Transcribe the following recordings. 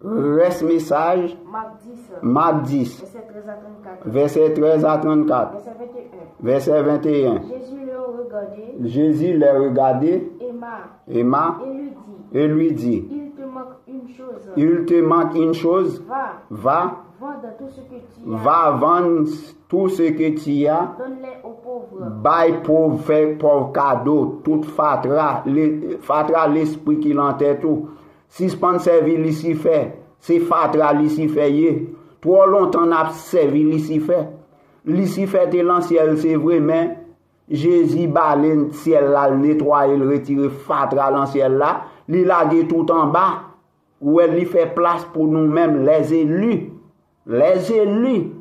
Reste message. Marc 10. Verset 13 à 34. Verset 21. Jésus les regardait. Emma. Et lui dit. Il te manque une chose. Va. Va vendre tout ce que tu as. Donne-les aux pauvres. Bail pauvre, fait pauvre cadeau. Tout fatra l'esprit qui l'entête tout. Si ce pas servir Lucifer, c'est fatra Lucifer. Trop longtemps n'a servi Lucifer. Lucifer est l'ancien, c'est vrai, mais Jésus balé le ciel là, nettoyer, le retirer fatra l'ancien là, il lagué tout en bas. Où elle fait place pour nous-mêmes, les élus. Les élus.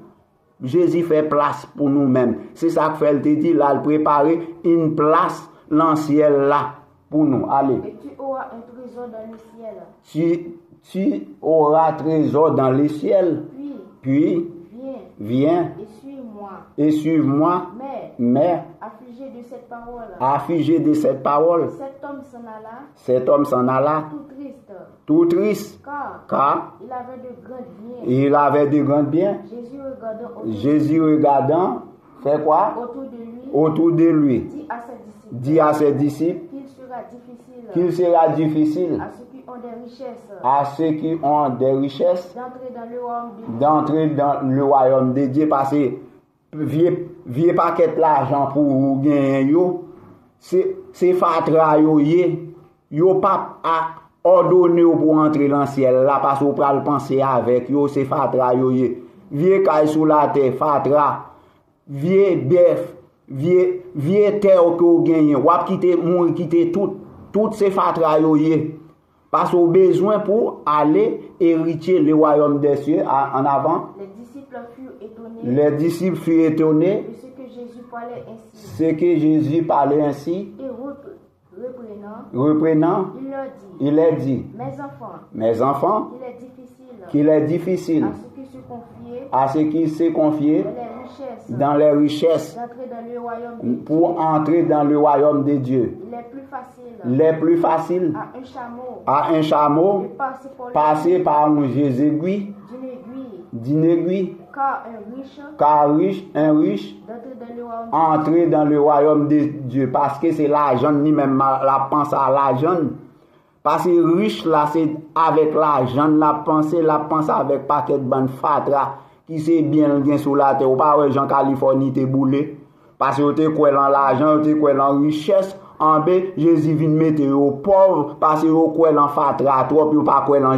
Jésus fait place pour nous-mêmes. C'est ça que fait, il te dit, là, il préparer une place, l'ancien là, pour nous. Allez. Et tu auras un trésor dans le ciel. Tu auras trésor dans le ciel. Puis viens. Et suis-moi. Mais affligé de cette parole. Cet homme s'en alla. Tout triste. Car il avait de grands biens. Jésus regardant, fait quoi? Autour de lui. Dit à ses disciples qu'il sera difficile à ceux qui ont des richesses d'entrer dans le royaume de Dieu, parce que vieux paquet l'argent pour gagner c'est fatra yo pas à ordonner pour entrer dans le ciel là, parce qu'on peut le penser avec yo, c'est fatra vieux caille sous la terre fatra, vieux bœuf, vieux terre que vous gagnez, ou quitter mourir, quitter tout ces fatra parce qu'on a besoin pour aller hériter le royaume des cieux en avant. Les disciples furent étonnés de ce que Jésus parlait ainsi. Et reprenant, il leur dit, mes enfants, qu'il est difficile à ceux qui se confient dans les richesses pour entrer dans le royaume de Dieu. Il est plus facile à un chameau passer par un Jésus d'une aiguille, car un riche entrer dans le royaume de Dieu, parce que c'est l'argent, ni même la pense à l'argent. Parce que riche là, c'est avec l'argent, la pense avec paquet de bonne fatra qui c'est bien sur la terre. Ou pas ouais, Jean Californie te boulé. Parce que tu quoi dans l'argent, tu quoi dans richesse. En B, Jésus vient mettre aux pauvres parce que tu quoi dans fatra, trop, ou pas quoi dans